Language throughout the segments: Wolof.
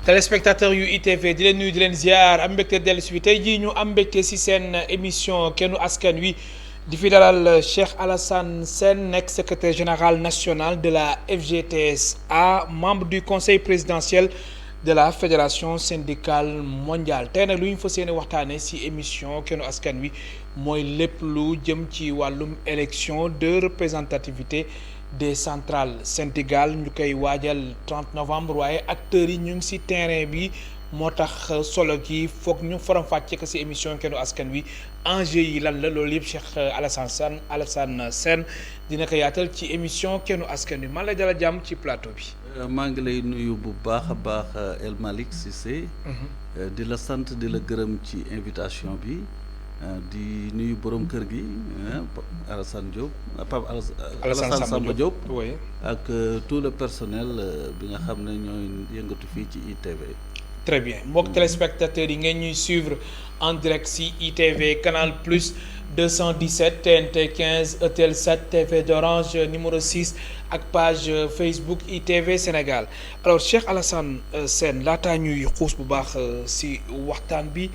téléspectateur yu ITV di leen nuyu di leen ziar am mbégte dellu si bi tey jii ñu am mbégte si seen émission kennu askan wi di fi dalal Cheikh Alassane Sène nekk secrétaire général national de la FGTSA membre du conseil présidentiel de la fédération syndicale mondiale tey nag lu ñu fas yéene waxtaanee si émission kennu askan wi mooy lépp lu jëm ci wàllum élection de représentativité des centrales syndicales ñu koy waajal 30 novembre waaye acteurs yi ñu ngi ci terrain bi moo tax solo gi foog ñu faram-fàccee ko ci émission kennu askan wi enjeu yi lan la loolu yëpp Cheikh Alassane Sène dina ko yaatal ci émission kennu askan wi man la dala jàmm ci plateau bi. maa ngi lay nuyu bu baax a baax El Malick Cissé. di la sant di la gërëm ci invitation bi. di nuyu borom kër gi Alassane Diop Pape Alassane Samba Diop ak tout le personnel bi nga xam ne ñooy yëngatu fii ci ITV. très bien mbokk téléspectateurs yi ngeen ñuy suivre en direct si ITV Canal Plus 217 TNT 15 ETL 7 TV d'Orange numéro 6 ak page Facebook ITV Sénégal alors Cheikh Alassane Sène laataa ñuy xuus bu baax si waxtaan bi.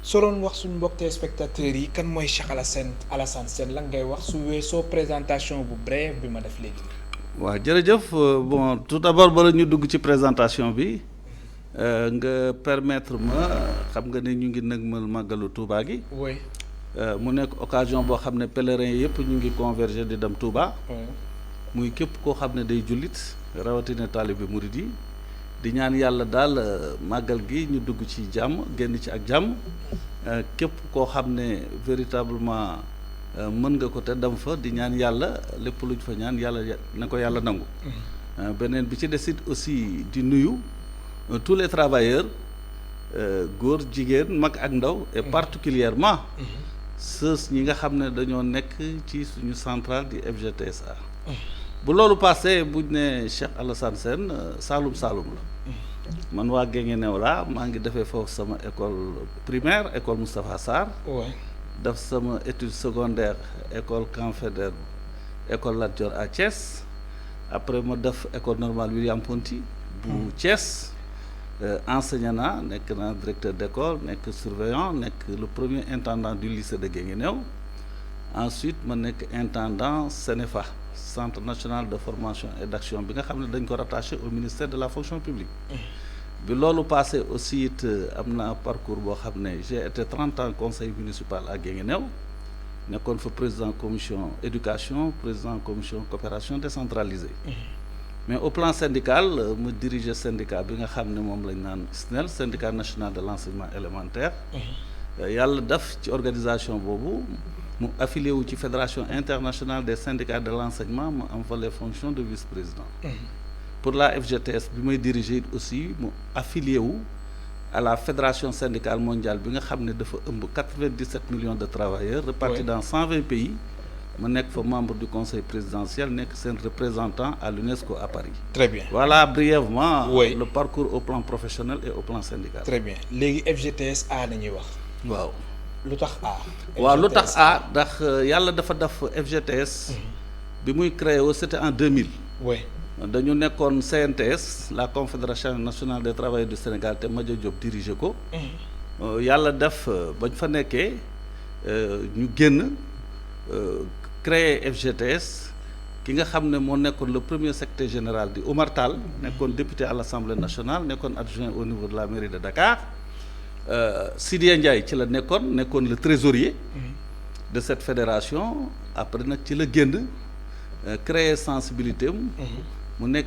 soo doon wax suñu mbokk téléspectateurs yi kan mooy Cheikh Alassane Sène lan ngay wax su weesoo présentation bu brève bi ma def léegi. waaw jërëjëf bon tout d'abord bala ñu dugg ci présentation bi nga permettre ma xam nga ne ñu ngi nëgmal màggalu Touba gi. oui. mu nekk occasion boo xam ne pèlerins yëpp ñu ngi converger di dem Touba. muy képp koo xam ne day jullit rawatina taalibe murid yi. di ñaan yàlla daal màggal gi ñu dugg ci jàmm génn ci ak jàmm képp koo xam ne véritablement mën nga ko te dem fa di ñaan yàlla lépp luñ fa ñaan yàlla na ko yàlla nangu. beneen bi ci desit aussi di nuyu tous les travailleurs góor jigéen mag ak ndaw et particulièrement ceux ñi nga xam ne dañoo nekk ci suñu centrale di FGTSA. bu loolu passé buñ ne Cheikh Alassane Sène Saalum la man waa Guinguinéo laa maa ngi defee foofu sama école primaire école Moustapha Sarr. def sama étude secondaire école Camp Faidherbe école Lat Dior à Thiès après ma def école normale William Ponty bu Thiès enseignant naa nekk naa directeur d'école nekk surveillant nekk le premier intendant du lycée de Guinguinéo ensuite ma nekk intendant CNFA Centre national de formation et d'action bi nga xam ne dañ ko rattaché au ministère de la fonction publique. bi loolu passé aussi it am na parcours boo xam ne j'ai été 30 ans conseil municipal à Guinguinéo nekkoon fa président commission éducation président commission coopération décentralisée. mais au plan syndical ma diriger syndicat bi nga xam ne moom lañ naan SNEL syndicat national de l'enseignement élémentaire. yàlla def ci organisation boobu. mu affilié wu ci fédération internationale des syndicats de l'enseignement mu am fa les fonctions de vice-président. pour la FGTS bi may diriger aussi mu affilié wu à la fédération syndicale mondiale bi nga xam ne dafa ëmb 97 millions de travailleurs répartis dans 120 pays ma nekk fa membre du conseil présidentiel nekk seen représentant à l'UNESCO à Paris. très bien voilà brièvement. le parcours au plan professionnel et au plan syndical. très bien léegi FGTSA la ñuy wax. waaw. lu tax A. waaw lu tax A ndax yàlla dafa def FGTS. bi muy créé wu c'était en 2000. oui dañu nekkoon CNTS la confédération nationale des travailleurs du Sénégal te Madia Diop dirigé ko. yàlla def bañ fa nekkee ñu génn créé FGTS ki nga xam ne moo nekkoon le premier secrétaire général di Oumar Tall nekkoon député à l'Assemblée nationale nekkoon adjoint au niveau de la mairie de Dakar. Sidya Ndiaye ci la nekkoon le trésorier de cette fédération après nag ci la génn créer sensibilité am mu nekk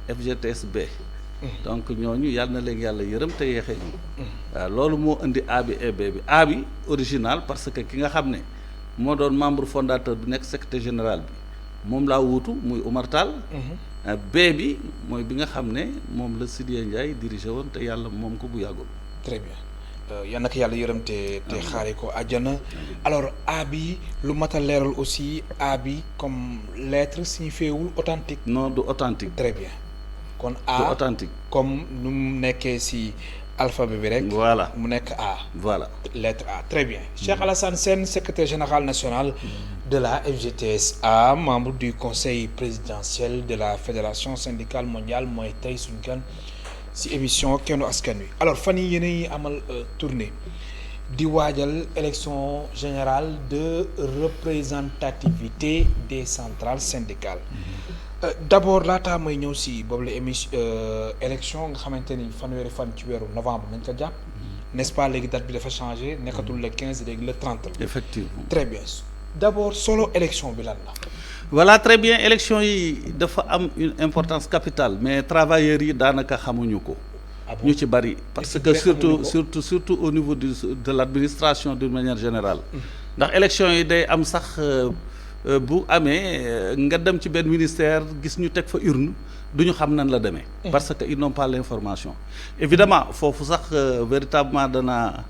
FGTSB donc ñooñu yàlla na leen yàlla yërëm te yeexee ñu waaw loolu moo indi A bi et B bi A bi original parce que ki nga xam ne moo doon membre fondateur bi nekk secrétaire général bi moom laa wuutu muy Oumar Tall. B bi mooy bi nga xam ne moom la Sidya Ndiaye dirigé woon te yàlla moom ko bu yàggul. très bien yal na ko yàlla yërëm te xaare ko àjjana alors A bi lu mat a leeral aussi A bi comme lettre signifiewul authentique. non du authentique. très bien kon A du authentique comme nu mu nekkee si alphabet bi rek. voilà mu nekk A. voilà lettre A très bien. Cheikh Alassane Sène secrétaire général national de la FGTSA membre du conseil présidentiel de la fédération syndicale mondiale mooy tey suñu gan si émission Kennu Askan Wi alors fan yi yéen a ngi amal tournée di waajal élection générale de représentativité des centrales syndicales d'abord laataa may ñëw si boobu la élection nga xamante ni fanweeri fan ci weeru novembre nañ ko jàpp n'est-ce pas léegi date bi dafa changé nekkatul le 15 léegi le 30 la. effectivement très bien d'abord solo élection bi lan la. voilà très bien élection yi dafa am une importance capitale mais travailleurs yi daanaka xamuñu ko. ñu ci bari parce que surtout au niveau de l'administration d'une manière générale. ndax élection yi day am sax bu amee nga dem ci benn ministère gis ñu teg fa urne du ñu xam nan la demee. parce que ils n'ont pas l'information. évidemment foofu sax véritablement dana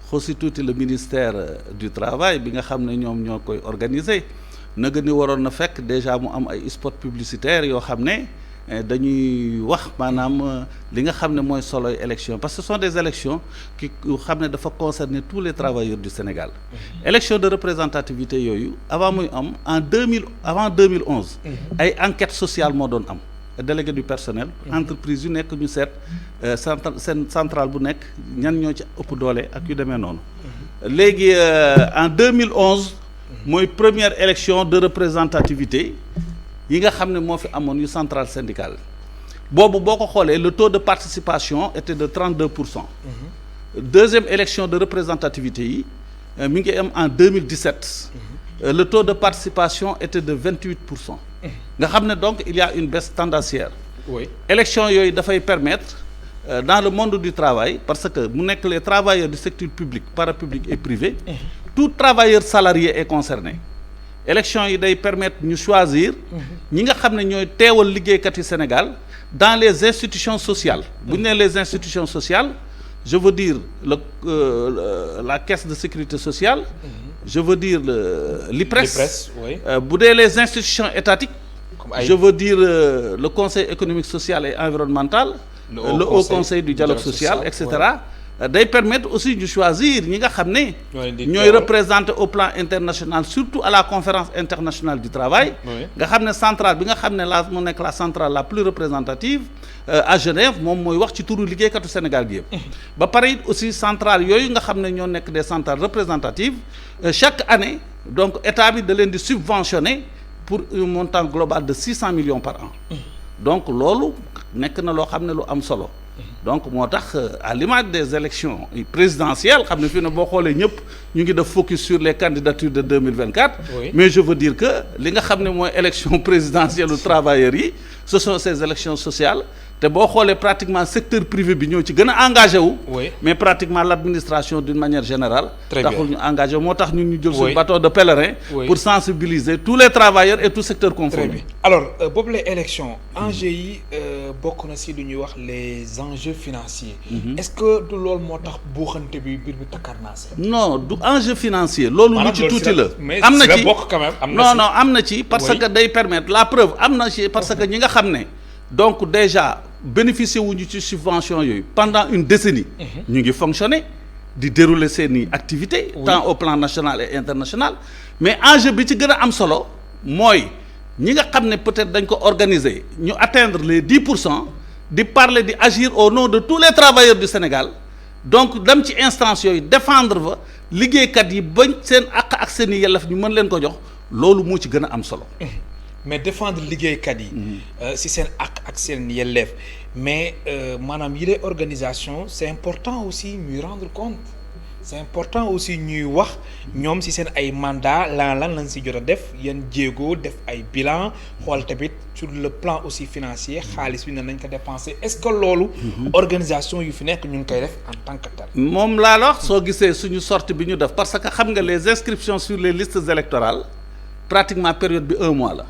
xosi tuuti le ministère du travail bi nga xam ne ñoom ñoo koy organiser naka ni waroon na fekk déjà mu am ay spot publicitaire yoo xam ne dañuy wax maanaam li nga xam ne mooy soloy élection parce que ce sont des élections qui xam ne dafa concerner tous les travailleurs du Sénégal. élection de représentativité yooyu avant muy am avant 2011. ay enquête sociale moo doon am. délégué du personnel. entreprise yu nekk ñu seet centrale bu nekk ñan ñoo ci ëpp doole ak yu demee noonu. léegi en 2011. mooy première élection de représentativité yi nga xam ne moo fi amoon yu centrale syndicale boobu boo ko xoolee le taux de participation était de 32%. deuxième élection de représentativité yi mi ngi am en 2017. le taux de participation était de 28%. nga xam ne donc il y a une baisse tendancielle. oui élection yooyu dafay permettre dans le monde du travail parce que mu nekk les travailleurs du secteur public parapublic et privé. tout travailleur salarié est concerné. élection yi day permettre ñu choisir. ñi nga xam ne ñooy teewal liggéeykat yi Sénégal dans les institutions sociales. bu ñu nee les institutions sociales je veux dire la caisse de sécurité sociale. je veux dire l'IPRES. oui. bu dee les institutions étatiques. je veux dire le conseil économique social et environnemental. le haut conseil du dialogue social et cetera. day permettre aussi ñu choisir ñi nga xam ne ñooy représenter au plan international surtout à la conférence internationale du travail nga xam ne centrale bi nga xam ne la mu nekk la centrale la plus représentative à Genève moom mooy wax ci turu liggéeykatu Sénégal gi yëpp ba pare it aussi centrale yooyu nga xam ne ñoo nekk des centrales représentatives chaque année donc état bi da leen di subventionner pour un montant global de 600 millions par an donc loolu nekk na loo xam ne lu am solo donc moo tax à l'image des élections présidentielles xam ne fii ne boo xoolee ñëpp ñu ngi def focus sur les candidatures de 2024 oui. mais je veux dire que li nga xam ne mooy élection présidentielle u travailleurs yi ce sont ces élections sociales te boo xoolee pratiquement secteur privé bi ñoo ci gën a engagé wu oui. mais pratiquement l'administration d'une manière générale taxul ñu engagé moo tax ñun ñu jël suñu oui. bateau de pèlerin oui. pour sensibiliser tous les travailleurs et tout secteur très confondu. bien alors boobu la élection enjeux yi bokk na si lu ñuy wax les enjeux financiers. est-ce que du loolu moo tax buuxante bi mbir mi takkarnaase. non du enjeu financier loolu lu ci tuuti la mais am na si la ci bokk quand même am na non si. non am na ci parce Oui. que day permettre la preuve am na ci parce que ñi nga xam ne donc déjà bénéficier wuñu ci subvention yooyu pendant une décennie ñu ngi fonctionner di dérouler seeni activités Oui. tant au plan national et international mais enjeu bi ci gën a am solo mooy ñi nga xam ne peut-être dañ ko organiser ñu atteindre les 10% di parler di agir au nom de tous les travailleurs du Sénégal donc dem ci instance yooyu défendre fa liggéeykat yi bañ seen àq ak seen i yelleef ñu mën leen ko jox loolu moo ci gën a am solo. mais défendre liggéeykat yi. si seen ak seen yelleef mais maanaam yi lay organisation c'est important aussi ñuy rendre compte c'est important aussi ñuy wax ñoom si seen ay mandat lan lañ si jot a def yan jéego def ay bilan xool tamit sur le plan aussi financier xaalis bi ne nañ ko dépenser est-ce que loolu. organisation yu fi nekk ñu ngi koy def en tant que tel. moom laa la wax soo gisee suñu sortie bi ñu def parce que xam nga les inscriptions sur les listes électorales pratiquement période bi 1 mois la.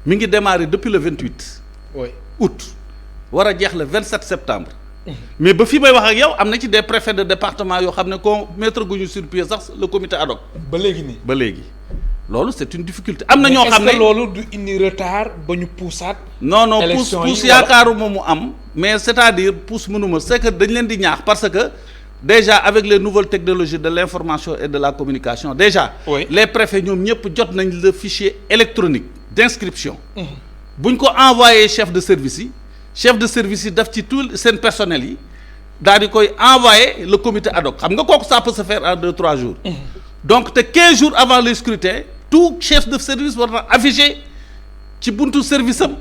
mi ngi démarrer depuis le 28 oui. août war a jeex le 27 septembre. mais ba fii may wax ak yow am na ci des préfets de département yoo xam ne ko mettre guñu sur pied sax le comité ad hoc. ba léegi nii. ba léegi loolu c'est une difficulté am na ñoo xam ne est-ce que loolu du indi retard ba ñu puusaat. non non élection yi pousse yaakaaruma mu am mais c'est-à-dire pousse mënuma c'est que dañ leen di ñaax parce que déjà avec les nouvelles technologies de l'information et de la communication déjà Oui. les préfets ñoom ñëpp jot nañ le fichier électronique d'inscription buñ ko envoyé chef de service yi chef de service yi daf ci tout seen personnel yi daal di koy envoyer le comité ad hoc xam nga kooku ça peut se faire en 2-3 jours. Donc te 15 jours avant le scrutin tout chef de service war na afficher ci buntu service am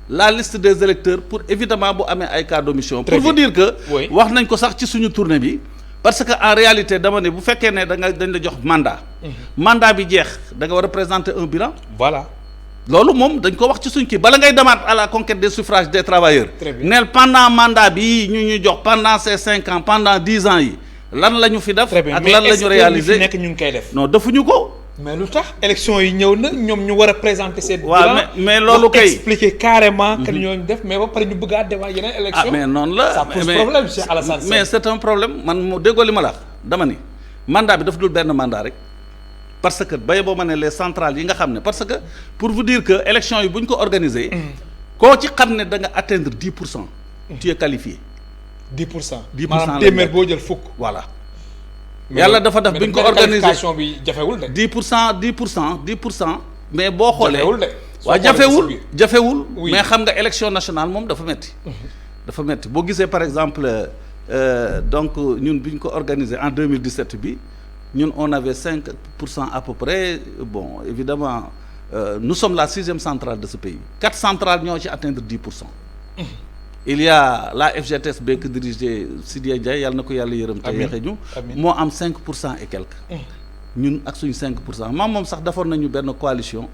la liste des électeurs pour évidemment bu amee ay cas d'omission. Pour vous dire que wax nañ ko sax ci suñu tournée bi. Parce que en réalité dama ne bu fekkee ne dañ la jox mandat. mandat bi jeex da nga war a présenter un bilan. Voilà. loolu moom dañ ko wax ci suñ kii bala ngay demaat à la conquête des suffrages des travailleurs. Très bien. neel pendant mandat bi ñu jox pendant ces 5 ans pendant 10 ans yi lan la ñu fi def. Très bien. ak lan la ñu réaliser mais est-ce que ñu ngi koy def. non defuñu ko. mais lu tax élection yi ñëw na ñoom ñu war a présenter seen bilan. waaw mais loolu kay expliquer carrément que ñoo def mais ba pare ñu bëgg a defaat yeneen élection. ah mais noonu la ça pose problème Cheikh Alassane Sène. mais c'est un problème man mu déggoo li ma la wax dama ni mandat bi dafa dul benn mandat rek parce que bay boo ma ne les centrales yi nga xam ne parce que pour vous dire que élection yi bu ñu ko organiser. koo ci xam ne da nga atteindre 10%. tu es qualifié. 10%. 10% maanaam téeméer boo jël fukk. voilà. yàlla dafa def bi ñu ko organiser qualification bi jafewul de. 10% mais boo xoolee. jafewul de. waaw jafewul. mais xam nga élection nationale moom dafa metti dafa metti boo gisee par exemple donc ñun bi ñu ko organiser en 2017 bi ñun on avait 5% à peu près bon évidemment nous sommes la 6e centrale de ce pays 4 centrales ñoo ci atteindre 10%. il y a la FGTSB que dirigé Sidya Ndiaye yàlla na ko yàlla yërëm te yeexe ñu moo am 5% et quelques ñun ak suñu 5% moom sax defoon nañu benn coalition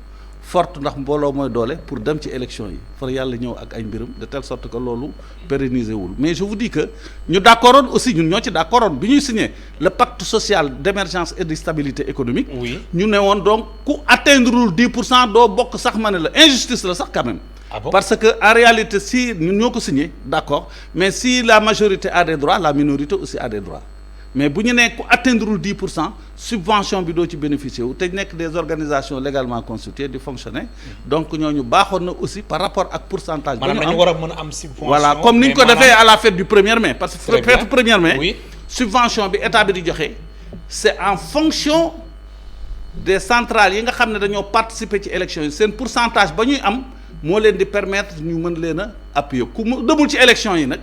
forte ndax mbooloo mooy doole pour dem ci élection yi far yàlla ñëw ak ay mbiram de telle sorte que loolu pérenniser wul mais je vous dis que ñu d'accordoon aussi ñun ñoo ci d'accordoon bi ñuy signé le pacte social d'émergence et de stabilité économique ñu ne woon donc ku atteindrewul 10% doo bokk sax ma ne la injustice la sax quand même. Ah bon? Parce que en réalité si ñun ñoo ko signé d'accord mais si la majorité a des droits la minorité aussi a des droits mais bu ñu nee ku atteindrewul 10% subvention bi doo ci bénéficier wu te nekk des organisations légalement constituées di fonctionner donc ñooñu baaxoon na aussi par rapport ak pourcentage. maanaam dañu war a mën a am subvention. voilà comme ni ñu ko defee à la fête du 1er mai. parce que Très bien. fête 1er mai. Oui. subvention bi état bi di joxe c'est en fonction des centrales yi nga xam ne dañoo participer ci élection yi seen pourcentage ba ñuy am moo leen di permettre ñu mën leen a appuyer ku mu demul ci élection yi nag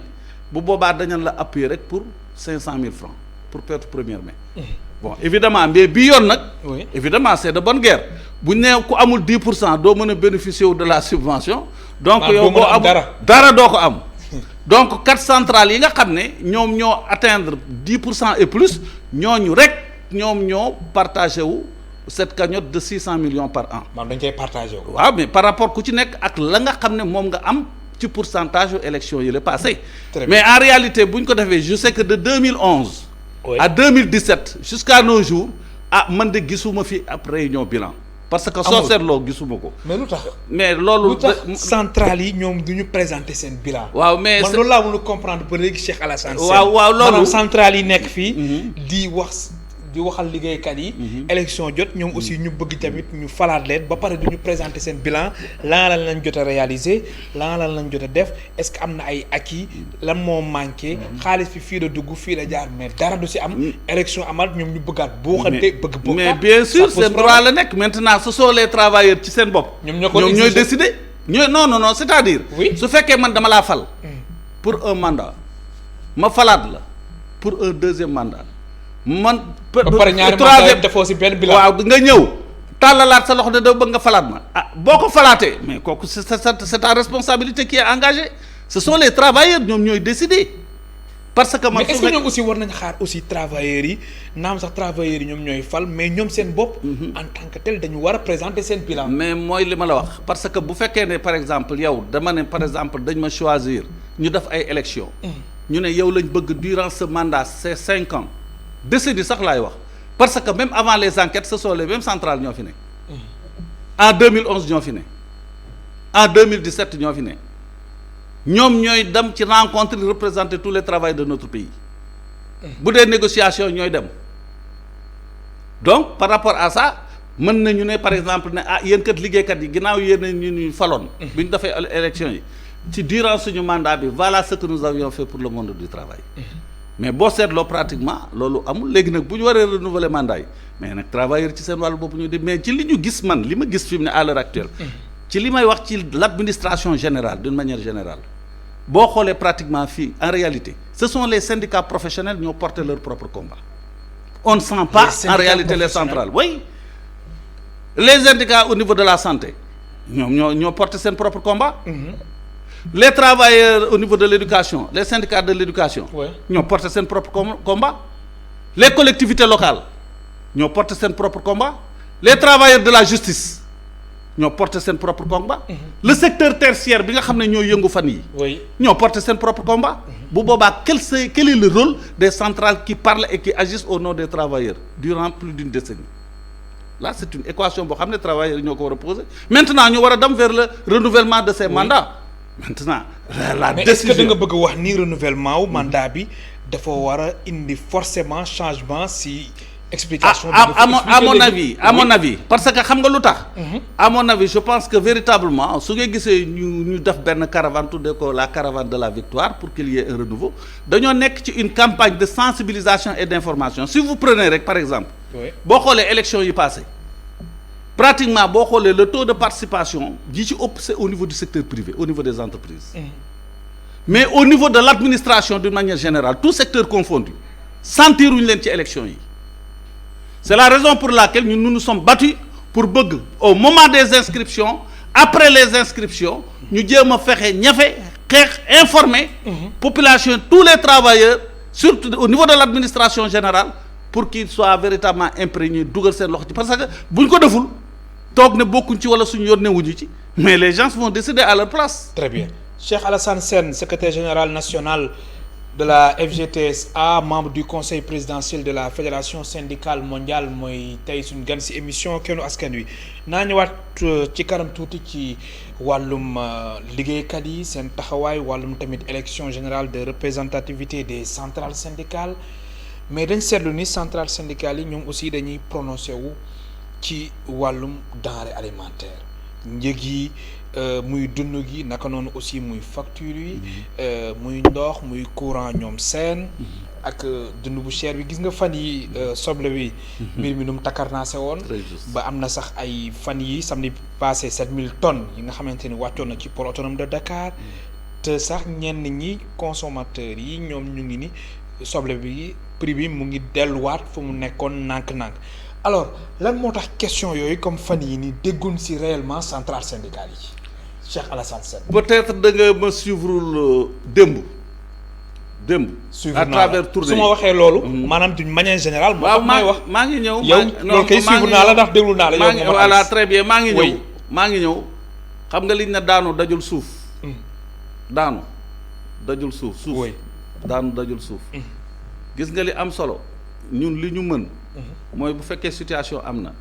bu boobaa dañu la appuyer rek pour 500 000 francs pour fête 1er mai. bon évidemment mais bii yoon nag. Oui. évidemment c'est de bonne guerre bu ñu nee ku amul 10% doo mën a bénéficier wu de la subvention. donc Maanaam yow doo mën boo a am amul dara doo ko am. donc 4 centrales yi nga xam ne ñoom ñoo atteindre 10% et plus ñooñu rek ñoom ñoo partagé wu cette cagnotte de 600 millions par an. maanaam dañ koy partagé wu. waaw mais par rapport ku ci nekk ak la nga xam ne moom nga am ci pourcentage yu élection yi la passé. Très mais en réalité bu ñu ko defee je sais que de 2011. Oui. à 2017 jusqu'à nos jours man de gisuma fi ab réunion bilan. parce que soo Amul. seetloo gisuma ko. mais lu tax. mais loolu. lu tax centrales yi ñoom du ñu présenter seen bilan. waaw mais man loolu laa mën a comprendre ba léegi Cheikh Alassane Sène. waaw loolu maanaam centrales yi nekk fii. di waxal liggéeykat yi. élection jot ñoom aussi ñu bëgg tamit ñu falaat leen ba pare du ñu présenter seen bilan lan lañ jot a réaliser lan lañ jot a def est-ce que am na ay acquis lan moo manqué. xaalis bi fii la dugg fii la jaar mais dara du si am. élection amal ñoom ñu bëggaat buuxante bëgg bokkaat. mais bien sûr seen droit la nekk maintenant ce sont les travailleurs ci seen bopp. ñoom ñooy ñooy décider. non c'est-à-dire. Oui. su fekkee man dama laa fal. pour un mandat ma falaat la pour un deuxième mandat. man ba pare ñaari mandat defoo si benn bilan. waaw nga ñëw tàllalaat sa loxo de doo bëgg nga falaat ma boo ko falaatee mais kooku c'est ta responsabilité qui est engagée ce sont les travailleurs ñoom ñooy décider parce que man mais est-ce que ñoom aussi war nañ xaar aussi travailleurs yi naam sax travailleurs yi ñoom ñooy fal mais ñoom seen bopp. en tant que tel dañu war a présenter seen bilan. mais mooy li ma la wax parce que bu fekkee ne par exemple yow dama ne par exemple dañ ma choisir ñu def ay élections. ñu ne yow lañ bëgg durant ce mandat c'est 5 ans. décennie sax laay wax parce que même avant les enquêtes ce sont les mêmes centrales ñoo fi ne. en 2011 ñoo fi ne. en 2017 ñoo fi ne. ñoom ñooy dem ci rencontre di représenter tous les travailleurs de notre pays. bu dee négociation ñooy dem. donc par rapport à ça mën nañu ne par exemple ne yéen kat liggéeykat yi ginnaaw yéen ñu faloon. bi ñu defee élection yi ci durant suñu mandat bi voilà ce que nous avions fait pour le monde du travail. mais boo seetloo pratiquement loolu amul léegi nag bu ñu waree renouveler mandat yi mais nag travailleurs ci seen wàllu bopp ñu di mais ci li ñu gis man li ma gis fi mu ne à l'heure actuelle ci li may wax ci l'administration générale d'une manière générale boo xoolee pratiquement fii en réalité ce sont les syndicats professionnels ñoo porté leur propre combat. On ne sent pas en réalité les centrales. Oui, les syndicats au niveau de la santé ñoo porté seen propre combat. Les travailleurs au niveau de l'éducation, les syndicats de l'éducation ñoo porté seen propre combat. Les collectivités locales ñoo porté seen propre combat. Les travailleurs de la justice ñoo porté seen propre combat. Le secteur tertiaire bi nga xam ne ñoo yëngu fan yi ñoo porté seen propre combat. bu boobaa quel est le rôle des centrales qui parlent et qui agissent au nom des travailleurs durant plus d'une décennie? Là c'est une équation boo xam ne travailleurs yi ñoo ko war a poser. Maintenant ñu war a dem vers le renouvellement de ces mandats. Maintenant la mais décision. est-ce que da nga bëgg a wax ni renouvellement wu mandat bi dafa war a indi forcément changement si explication à mon avis parce que xam nga lu tax. à mon avis je pense que véritablement su ngay gisee ñu def benn caravane tuddee ko la caravane de la victoire pour qu'il y ait un renouveau dañoo nekk ci une campagne de sensibilisation et d'information. Si vous prenez rek par exemple boo xoolee élection yi passé pratiquement boo xoolee le taux de participation ji ci ëpp c'est au niveau du secteur privé, au niveau des entreprises. Mais au niveau de l'administration d'une manière générale tout secteur confondu sentiruñu leen ci élection yi. C'est la raison pour laquelle nous nous sommes battus pour bëgg au moment des inscriptions, après les inscriptions ñu jéem a fexe ñafe xeex informer population, tous les travailleurs surtout au niveau de l'administration générale pour qu'ils soient véritablement imprégnés dugal seen loxo ci parce que bu ñu ko deful toog ne bokkuñ ci wala suñu yónneewuñu ci mais les gens vont décider à leur place. Très bien. Cheikh Alassane Sène, secrétaire général national de la FGTSA, membre du conseil présidentiel de la fédération syndicale mondiale, mooy tey suñu gan ci émission Kennu Askan Wi. naa ñëwaat ci kanam tuuti ci wàllum liggéeykat yi seen taxawaay wàllum tamit élection générale de représentativité des centrales syndicales mais dañ seetlu ni centrales syndicales yi ñoom aussi dañuy prononcé wu ci wàllum denrée alimentaire njëg yi muy dund gi naka noonu aussi muy facture yi muy ndox muy courant ñoom seen ak dund bu cher bi gis nga fan yi soble bi mbir mi nu mu takkarnaase woon ba am na sax ay fan yi samedi passé 7000 tonnes yi nga xamante ni wàccoon na ci port autonome de Dakar te sax ñenn ñi consommateurs yi ñoom ñu ngi ni soble bi prix bi mu ngi delluwaat fu mu nekkoon nànk-nànk alors lan moo tax question yooyu comme fan yi ni déggoon ci réellement centrale syndicale yi Cheikh Alassane Sène. Peut-être da nga ma suivre démb. à travers tournée su ma waxee loolu. maanaam d'une manière générale. waaw may wax maa ngi ñëw. yow loolu kay suivre naa la ndax déglu naa la yow. voilà très bien maa ngi ñëw. xam nga liñ ne daanu dajul suuf. daanu dajul suuf. daanu dajul suuf. gis nga li am solo ñun li ñu mën. mooy bu fekkee situation am na.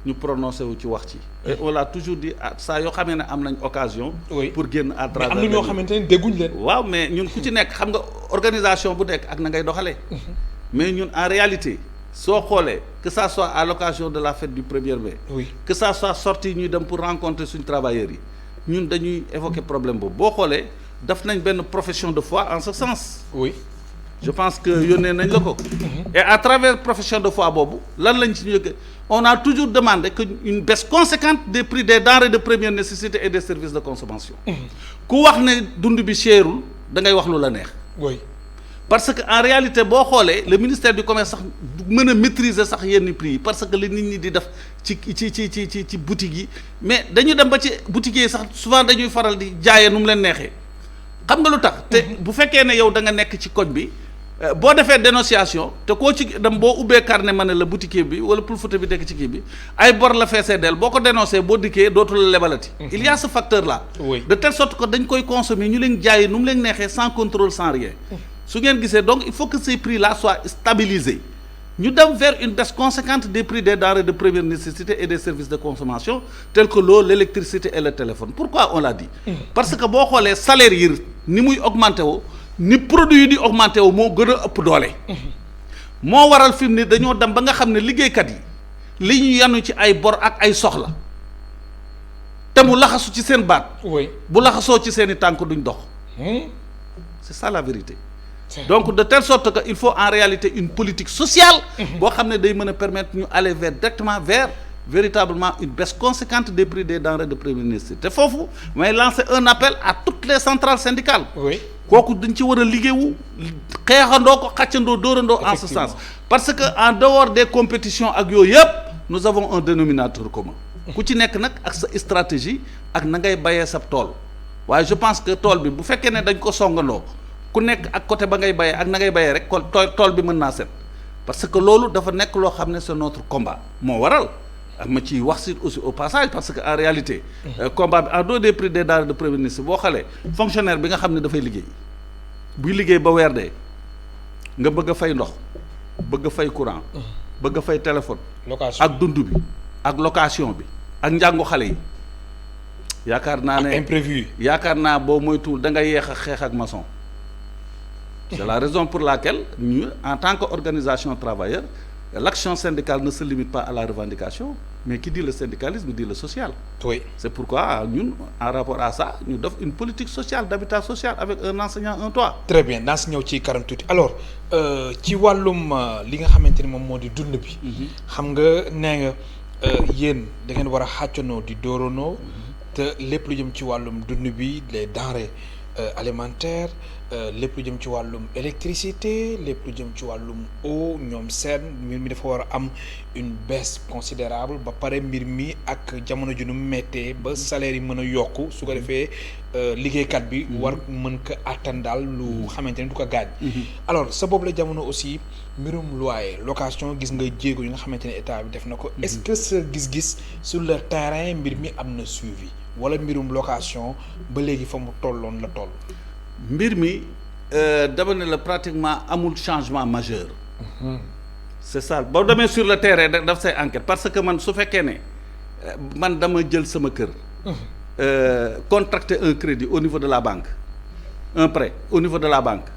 ñu prononcé wu ci wax ci. et on l'a toujours dit saa yoo xamee ne am nañ occasion. pour génn à travers. mais am na ñoo xamante ne dégguñ leen. waaw mais ñun ku ci nekk xam nga organisation bu nekk ak na ngay doxalee. mais ñun en réalité soo xoolee que ça soit à l'occasion de la fête du 1er mai. que ça soit sorti ñuy dem pour rencontrer suñu travailleurs yi ñun dañuy évoquer problème boobu boo xoolee daf nañ benn profession de foi en ce sens. je pense que yónnee nañ la ko. et à travers profession de foi boobu lan lañ ci yëg on a toujours demandé que une baisse conséquente des prix des denrées de première nécessité et des services de consommation. ku wax ne dund bi cherul da ngay wax lu la neex. parce que en réalité boo xoolee le ministère du commerce sax mën a maîtriser sax yenn prix yi parce que li nit ñi di def ci boutique yi mais dañu dem ba ci boutique yi sax souvent dañuy faral di jaayee nu mu leen neexee xam nga lu tax. te bu fekkee ne yow da nga nekk ci koñ bi. boo defee dénonciation te koo ci dem boo ubbee carnet ma ne la boutiquier bi wala pulfute bi dekk ci kii bi ay bor la feesee del boo ko dénoncé boo dikkee dootu la lebalati. il y a ce facteur là. de telle sorte que dañ koy consommer ñu leen jaayi nu mu leen neexee sans contrôle sans rien. su ngeen gisee donc il faut que ces prix là soient stabilisés ñu dem vers une baisse conséquente des prix des denrées de première nécessité et des services de consommation tels que l'eau, l'électricité et le téléphone. Pourquoi on l'a dit? Parce que boo xoolee salaire yi ni muy augmenté woo ni produit yi di augmenté wu moo gën a ëpp doole. moo waral fi mu ne dañoo dem ba nga xam ne liggéeykat yi li ñu yanu ci ay bor ak ay soxla te mu laxasu ci seen baat. bu laxasoo ci seen i tànk duñ dox. c'est ça la vérité. Donc de telle sorte que il faut en réalité une politique sociale. boo xam ne day mën a permettre ñu aller directement vers véritablement une baisse conséquente des prix des denrées de première nécessité te foofu may lancer un appel à toutes les centrales syndicales. oui kooku dañ ci war a liggéeyu xeexandoo ko xàccandoo dóorandoo en ce sens parce que en dehors des compétitions ak yooyu yëpp nous avons un dénominateur commun ku ci nekk nag ak sa stratégie ak na ngay bayee sa tool waaye je pense que tool bi bu fekkee ne dañ ko songandoo ku nekk ak côté ba ngay bayee ak na ngay bayee rek kon tool bi mën naa set parce que loolu dafa nekk loo xam ne c'est notre combat moo waral ma ci wax si aussi au passage parce que en réalité combat bi en dehors des prix des denrées de première nécessité boo xalee fonctionnaire bi nga xam ne dafay liggéey buy liggéey ba weer dee nga bëgg a fay ndox bëgg a fay courant bëgg a fay téléphone ak dund bi ak location bi ak njàngu xale yi yaakaar naa ne imprévu yaakaar naa boo moytuwul da nga yeex a xeex ak maçon c'est la raison pour laquelle ñu en tant qu'organisation travailleur l'action syndicale ne se limite pas à la revendication mais qui dit le syndicalisme dit le social. oui c'est pourquoi ñun en rapport à ça ñu def une politique sociale d'habitat social avec un enseignant un toit. très bien naa si ñëw ci kanam tuuti alors ci wàllum li nga xamante ni moom moo di dund bi. xam nga nee nga yéen da ngeen war a xàccanoo di dóoranoo te lépp lu jëm ci wàllum dund bi les denrées alimentaires lépp lu jëm ci wàllum électricité lépp lu jëm ci wàllum eau ñoom seen mbir mi dafa war a am une baisse considérable ba pare mbir mi ak jamono ju nu méttee ba salaire yi mën a yokku su ko defee liggéeykat bi war mën ko àttan daal lu xamante ni du ko gaañ. alors sa boobu la jamono aussi mbirum loyer location gis nga jéego yi nga xamante ne état bi def na ko. est-ce que sa gis-gis sur le terrain mbir mi am na suivi wala mbirum location ba léegi fa mu tolloon la toll. mbir mi dama ne la pratiquement amul changement majeur. c'est ça boo demee sur le terrain daf say enquête parce que man su fekkee ne man dama jël sama kër. contracter un crédit au niveau de la banque un prêt au niveau de la banque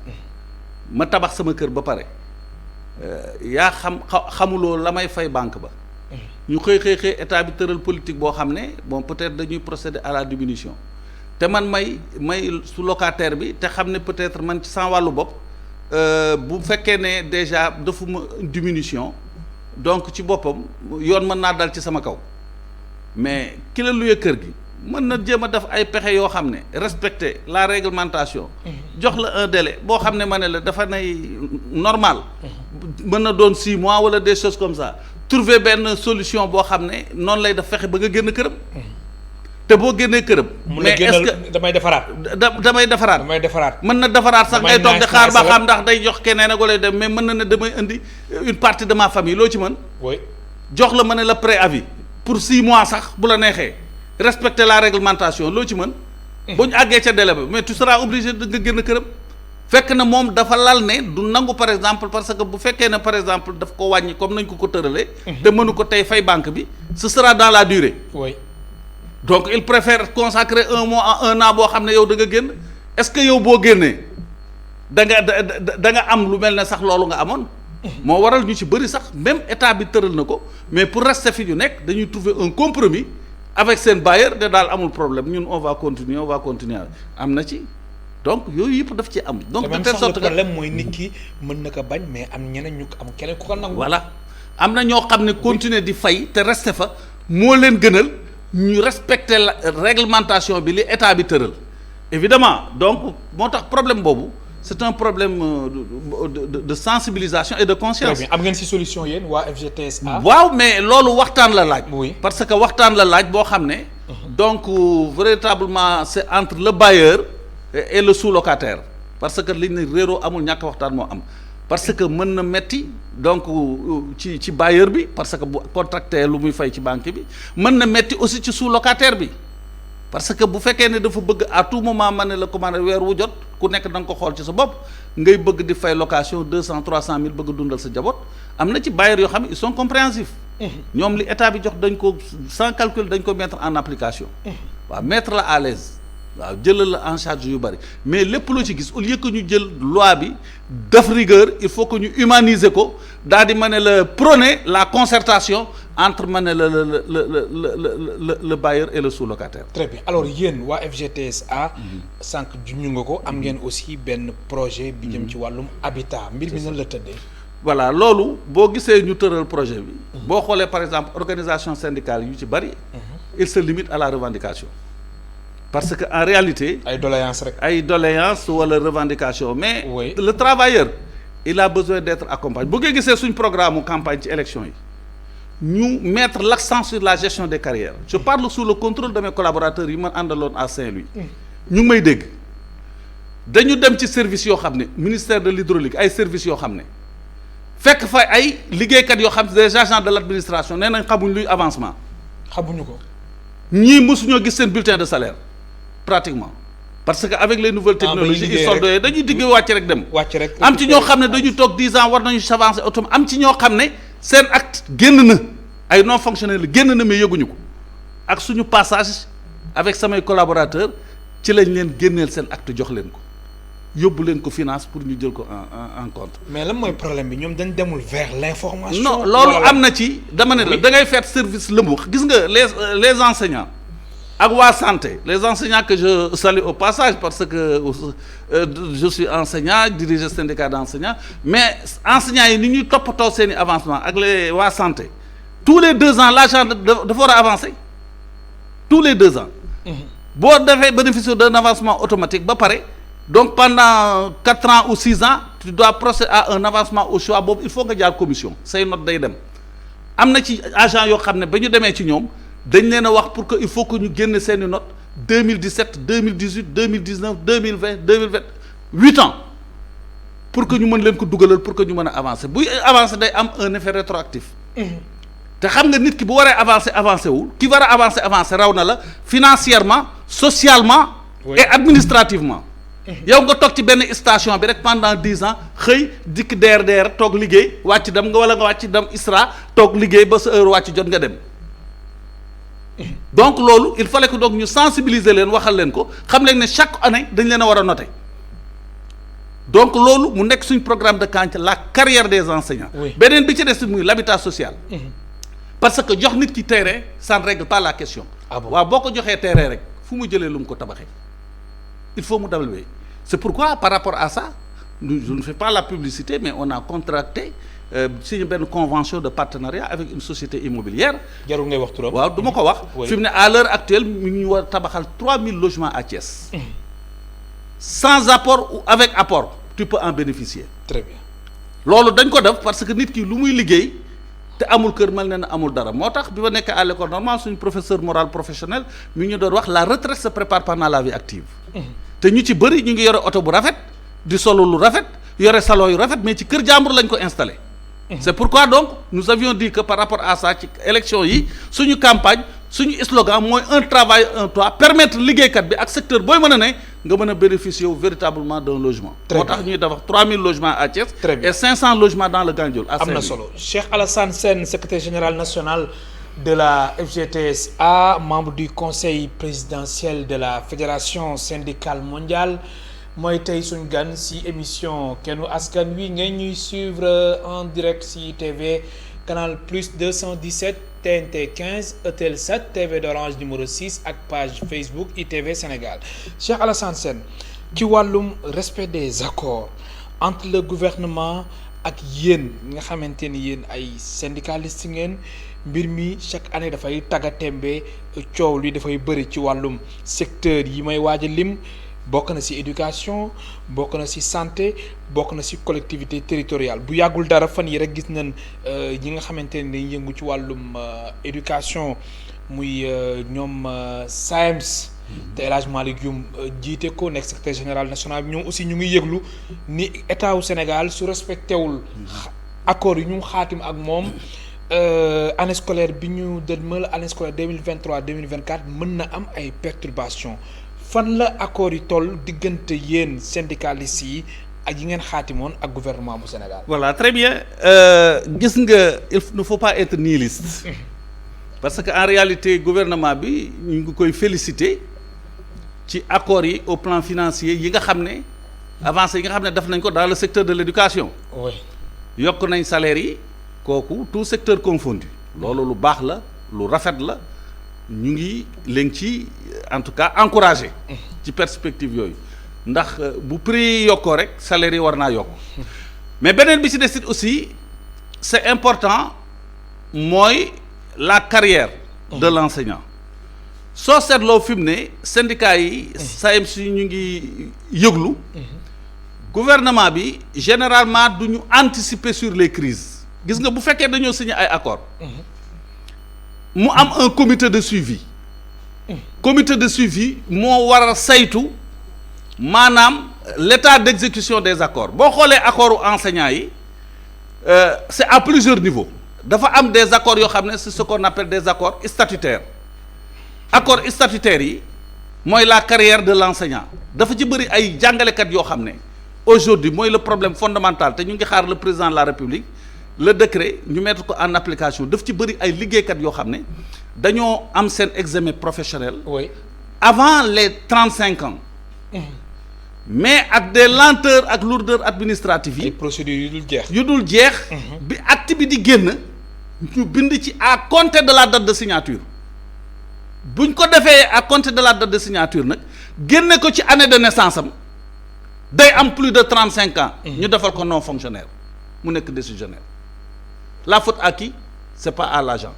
ma tabax sama kër ba pare yaa xamuloo la may fay banque ba. ñu xëy état bi tëral politique boo xam ne bon peut-être dañuy procéder à la diminution. te man may su locataire bi te xam ne peut-être man ci sans wàllu bopp bu fekkee ne déjà defuma diminution donc ci boppam yoon mën naa dal ci sama kaw mais ki la luye kër gi mën na jéem a def ay pexe yoo xam ne respecter la réglementation jox la un délai boo xam ne ma ne la dafa nay normal mën na doon 6 mois wala des choses comme ça trouver benn solution boo xam ne noonu lay def fexe ba nga génn këram te boo génnee këram. mais est-ce que damay defaraat. damay defaraat. mën na defaraat sax ngay toog di xaar ba xam ndax day jox keneen ak wala dem mais mën na ne damay indi une partie de ma famille loo ci mën. oui jox la ma ne la préavis pour 6 mois sax bu la neexee respecter la réglementation loo ci mën. bu ñu àggee ca délai ba mais tu seras obligé de nga génn këram. fekk na moom dafa lal ne du nangu par exemple parce que bu fekkee ne par exemple daf ko wàññi comme nañ ko tëralee. te mënu ko tey fay banque bi ce sera dans la durée. oui. donc il préfère consacrer 1 mois à 1 an boo xam ne yow da nga génn est-ce que yow boo génnee da nga am lu mel ne sax loolu nga amoon. moo waral ñu ci bëri sax même état bi tëral na ko mais pour rester fi ñu nekk dañuy trouver un compromis avec seen bailleur de daal amul problème ñun on va continuer am na ci donc yooyu yëpp daf ci am. donc de telle sorte que problème mooy nit ki mën na ko bañ mais am ñeneen ñu am keneen ku ko nangu. voilà am na ñoo xam ne continuer di fay te rester fa moo leen gënal. ñu respecter la réglementation bi li état bi tëral évidemment donc moo tax problème boobu c'est un problème de sensibilisation et de conscience. très bien am ngeen ci solution yéen waa FGTSA. waaw mais loolu waxtaan la laaj. oui parce que waxtaan la laaj boo xam ne. donc véritablement c'est entre le bailleur et le sous-locataire parce que li ñu ne réeroo amul ñàkk waxtaan moo am. parce que mën na metti donc ci bailleur bi parce que bu contracté lu muy fay ci banque bi mën na metti aussi ci sous-locataire bi parce que bu fekkee ne dafa bëgg à tout moment ma ne la commandé weer wu jot ku nekk da nga ko xool ci sa bopp ngay bëgg di fay location 200-300 000 bëgg dundal sa jaboot am na ci bailleurs yoo xam ne ils sont compréhensifs. ñoom li état bi jox dañ ko sans calcul dañ ko mettre en application. waaw mettre la à l'aise waaw jëlal la en charge yu bari mais lépp loo ci gis au lieu que ñu jël loi bi def rigueur il faut que ñu humaniser ko daal di mën a la prôner la concertation entre mën a le bailleur et le sous-locataire. très bien alors yéen waa FGTSA. sànq ñu nga ko am ngeen aussi benn projet bi jëm ci wàllum habitat mbir mi nan la tëddee. voilà loolu boo gisee ñu tëral projet bi. boo xoolee par exemple organisation syndicale yu ci bari. il se limite à la revendication. parce que en réalité. ay doléances rek. ay doléances wala revendication mais. Oui. le travailleur il a besoin d'être accompagné bu ngeen gisee suñ programme campagne ci élection yi ñu mettre l'accent sur la gestion des carrières je parle sous le contrôle de mes collaborateurs yi ma àndaloon à Saint-Louis. ñu ngi may dégg dañu dem ci service yoo xam ne ministère de l'hydraulique ay services yoo xam ne fekk fa ay liggéeykat yoo xam ne des agents de l'administration nee nañ xamuñ luy avancement. xamuñu ko. ñii mësuñoo gis seen bulletin de salaire pratiquement parce que avec les nouvelles technologies ils sont doyee dañuy digg wàcc rek dem. wàcc rek am ci ñoo xam ne dañu toog 10 ans war nañu s'avancer automate am ci ñoo xam ne seen acte génn na ay non fonctionnels la génn na mais yëguñu ko ak suñu passage avec samay collaborateurs ci lañ leen génneel seen acte jox leen ko yóbbu leen ko finance pour ñu jël ko en compte. mais lan mooy problème bi ñoom dañ demul vers l'information. non loolu am na ci dama ne la da ngay faire service lëmbu gis nga les enseignants ak waa santé les enseignants que je salue au passage parce que je suis enseignant dirige syndicat d'enseignants mais enseignants yi ni ñuy toppatoo seen i avancement ak les waa santé tous les 2 ans l'agent dafa war a avancer tous les 2 ans. boo defee bénéficier d'un avancement automatique ba pare. donc pendant 4 ans ou 6 ans tu dois procéder à un avancement au choix boobu il faut nga jaar commission say note day dem am na ci agent yoo xam ne ba ñu demee ci ñoom dañ leen a wax pour que il faut que ñu génne seeni note 2017 2018 2019 2020 2020 8 ans pour que ñu mën leen ko dugalal pour que ñu mën a avancer buy avancer day am un effet rétroactif. te xam nga nit ki bu waree avancer wul ki war a avancer raw na la financièrement socialement. Oui. Et administrativement. yow nga toog ci benn station bi rek pendant 10 ans xëy dikk DRDR toog liggéey wàcc dem nga wala nga wàcc dem ISRA toog liggéey ba sa heure wàcc jot nga dem donc loolu il fallait que donc ñu sensibiliser leen waxal leen ko xam leen ne chaque année dañ leen a war a noter donc loolu mu nekk suñ programme de Kanté la carrière des enseignants. beneen bi ci des muy l'habitat social. parce que jox nit ki terrain ça ne règle pas la question. waaw boo ko joxee terrain rek fu mu jëlee lu mu ko tabaxee il faut mu dabal wéy. C'est pourquoi par rapport à ça je ne fais pas la publicité mais on a contracté signé benn convention de partenariat avec une société immobilière. jarul ngay wax turam. waaw du ma ko wax. fi mu ne à l'heure actuelle mi ngi war a tabaxal 3000 logements à Thiès. sans apport ou avec apport tu peux en bénéficier. très bien. loolu dañ ko def parce que nit ki lu muy liggéey te amul kër mel ne amul dara moo tax bi ma nekk à l'école normale suñu professeur moral professionnel mi ñu doon wax la retraite se prépare pendant la vie active. te ñu ci bëri ñu ngi yore oto bu rafet di solo lu rafet yore salon yu rafet mais ci kër jàmbur lañ ko installé. c'est pourquoi donc nous avions dit que par rapport à ça ci élection yi suñu campagne suñu slogan mooy un travail un toit permettre liggéeykat bi ak secteur booy mën a ne nga mën a bénéficier véritablement d'un logement. moo tax ñuy defar 3000 logements à Thiès. et 500 logements dans le Gandiol. am na solo Cheikh Alassane Sène secrétaire général national de la FGTSA, membre du conseil présidentiel de la fédération syndicale mondiale mooy tey suñ gan ci émission Kennu Askan Wi ngeen ñuy suivre en direct ci TV canal plus 217 TNT 15 Eutelsat TV d'Orange numéro 6 ak page Facebook ITV Sénégal. Cheikh Alassane Sène ci wàllum respect des accords entre le gouvernement ak yéen nga xamante ni yéen ay syndicalistes ngeen. mbir mi chaque année dafay taggatémbe coow li dafay bëri ci wàllum secteur yi may waaj a lim bokk na ci éducation bokk na ci santé bokk na ci collectivité territoriale bu yàggul dara fan yi rek gis nañ ñi nga xamante ne dañuy yëngu ci wàllum éducation muy ñoom SAEMS te El Hadj Malick Youm jiite ko nekk secrétaire général national bi ñoom aussi ñu ngi yëglu ni état wu Sénégal su respecté wul accords yi ñu xaatim ak moom. Année scolaire bi ñu dënmal année scolaire 2023 2024 mën na am ay perturbations fan la accords yi toll diggante yéen syndicalistes yi ak yi ngeen xaatimoon ak gouvernement bu Sénégal. voilà très bien gis nga il ne faut pas être nihiliste parce que en réalité gouvernement bi ñu ngi koy féliciter ci accords yi au plan financier yi nga xam ne avancées yi nga xam ne def nañ ko dans le secteur de l'éducation. oui yokk nañ salaire yi. kooku tout secteur confondu loolu lu baax la lu rafet la ñu ngi leen ci en tout cas encouragé ci perspective yooyu ndax bu prix yokkoo rek salaire yi war naa yokk mais beneen bi ci des aussi c'est important mooy la carrière de l'enseignant soo seetloo fi mu ne syndicat yi SAEMS ñu ngi yëglu gouvernement bi généralement du ñu anticiper sur les crises gis nga bu fekkee dañoo signé ay accords mu am un comité de suivi moo war a saytu maanaam l'état d'exécution des accords boo xoolee accords enseignants yi c'est à plusieurs niveaux dafa am des accords yoo xam ne c'est ce qu'on appelle des accords statutaires accords statutaires yi mooy la carrière de l'enseignant dafa ci bëri ay jàngalekat yoo xam ne aujourd'hui mooy le problème fondamental te ñu ngi xaar le président de la République le décret ñu mettre ko en application daf ci bëri ay liggéeykat yoo xam ne dañoo am seen examen professionnel oui. avant les 35 ans mais ak des lenteurs ak lourdeurs administratives yi ay procédures yu dul jeex bi acte bi di génn ñu bind ci à compter de la date de signature buñ ko defee à compter de la date de signature nag génne ko ci année de naissance am day am plus de 35 ans ñu defal ko non fonctionnaire mu nekk décisionnaire la faute à qui c'est pas à l'agent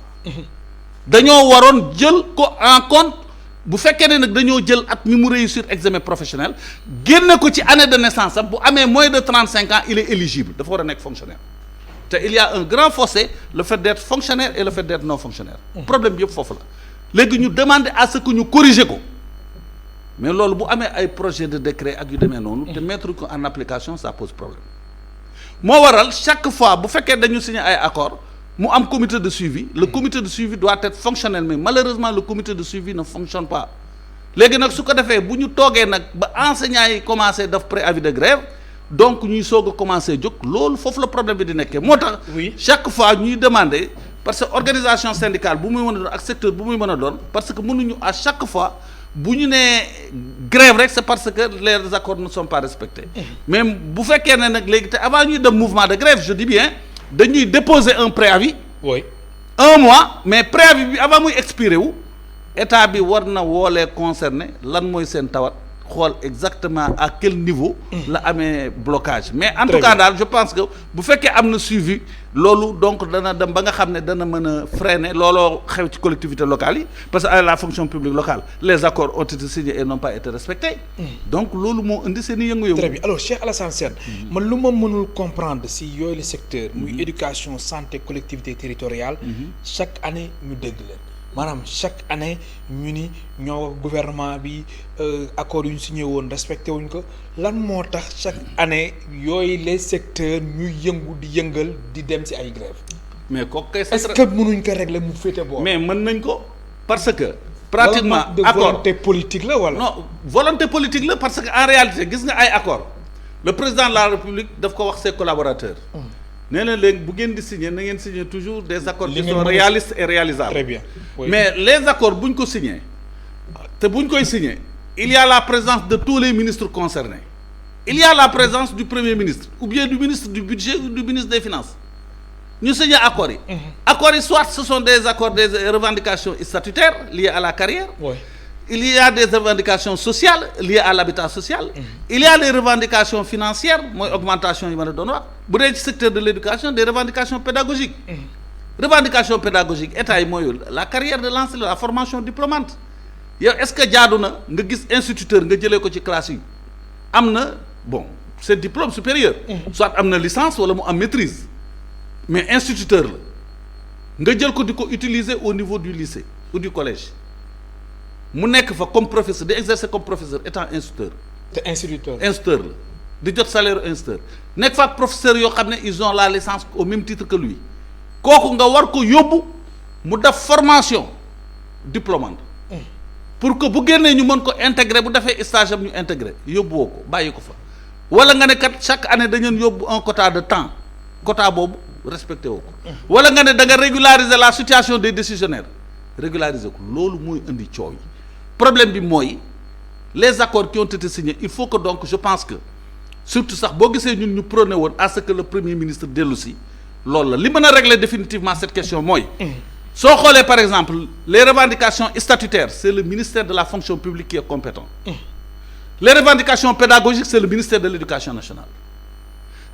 dañoo waroon jël ko en compte bu fekkee ne nag dañoo jël at mi mu réussir examen professionnel génne ko ci année de naissance am bu amee moins de 35 ans il est éligible dafa war a nekk fonctionnaire te il y a un grand fossé le fait d'être fonctionnaire et le fait d'être non fonctionnaire problème bi yëpp foofu la léegi ñu demander à ce que ñu corriger ko mais loolu bu amee ay projet de décret ak yu demee noonu te mettre ko en application ça pose problème moo waral chaque fois bu fekkee dañu signer ay accords mu am comité de suivi le comité de suivi doit être fonctionnel mais malheureusement le comité de suivi ne fonctionne pas léegi nag su ko defee bu ñu toogee nag ba enseignants yi commencé def préavis de grève donc ñuy soog a commencé jóg loolu foofu la problème bi di nekkee moo tax chaque fois ñuy demander parce que organisation syndicale bu muy mën a doon ak secteur bu muy mën a doon parce que mënuñu à chaque fois bu ñu nee grève rek c'est parce que les accords ne sont pas respectés mais bu fekkee ne nag léegi te avant ñuy dem mouvement de grève je dis bien dañuy déposer un préavis oui 1 mois mais préavis bi avant muy expirer wu état bi war na woolee concerné lan mooy seen tawat xool exactement à quel niveau la amee blocage mais en tout cas daal je pense que bu fekkee am na suivi loolu donc dana dem ba nga xam ne dana mën a freiner looloo xew ci collectivités locales yi parce que à la fonction publique locale les accords ont été signés et n'ont pas été respectés donc loolu moo indi seen i yëngu-yëngu. très bien alors Cheikh Alassane Sène man lu ma mënul comprendre si yooyu le secteur muy éducation santé collectivité territoriale chaque année ñu dégg leen maanaam chaque année ñu ni ñoo gouvernement bi accords yu ñu signé woon respecté wuñ ko lan moo tax chaque année yooyu les secteurs ñuy yëngu di yëngal di dem ci ay grève mais kooku kay est-ce que mënuñ ko régler mu féete boobu. mais mën nañ ko parce que pratiquement de volonté politique la wala. non volonté politique la parce que en réalité gis nga ay accords le président de la République daf ko wax ses collaborateurs nee na léegi bu ngeen di signer na ngeen signer toujours des accords qui sont réalistes et réalisables. Très bien. Oui. Mais les accords bu ñu ko signer te bu ñu koy signer il y a la présence de tous les ministres concernés il y a la présence du premier ministre ou bien du ministre du budget ou du ministre des finances ñu signer accords yi accords yi soit ce sont des accords des revendications statutaires liées à la carrière oui. Il y a des revendications sociales liées à l'habitat social. Il y a des revendications financières mooy augmentation yi ma la doon wax bu dee ci secteur de l'éducation des revendications pédagogiques revendication pédagogique état yi mooy la carrière de l'enseignant la formation diplômante yow est-ce que jaadu na nga gis instituteur nga jëlee ko ci classe yi am na bon c'est diplôme supérieur soit am na licence wala mu am maîtrise mais instituteur la nga jël ko di ko utiliser au niveau du lycée ou du collège mu nekk fa comme professeur di exercer comme professeur étant instituteur. te instituteur la di jot salaire instituteur nekk fa ak professeur yoo xam ne ils ont la licence au même titre que lui kooku nga war ko yóbbu mu def formation diplômante pour que bu génnee ñu mën ko intégrer bu defee stage am ñu intégrer yóbbuwoo ko bàyyi ko fa wala nga ne kat chaque année dañu yóbbu un quota de temps quota boobu respecté woo ko wala nga ne da nga régulariser la situation des décisionnaires régulariser ko loolu mooy indi coow yi. problème bi mooy les accords qui ont été signés il faut que donc je pense que surtout sax boo gisee ñun ñu prôné woon à ce que le premier ministre dellu si loolu la li mën a régler définitivement cette question mooy soo xoolee par exemple les revendications statutaires c'est le ministère de la fonction publique qui est compétent les revendications pédagogiques c'est le ministère de l'éducation nationale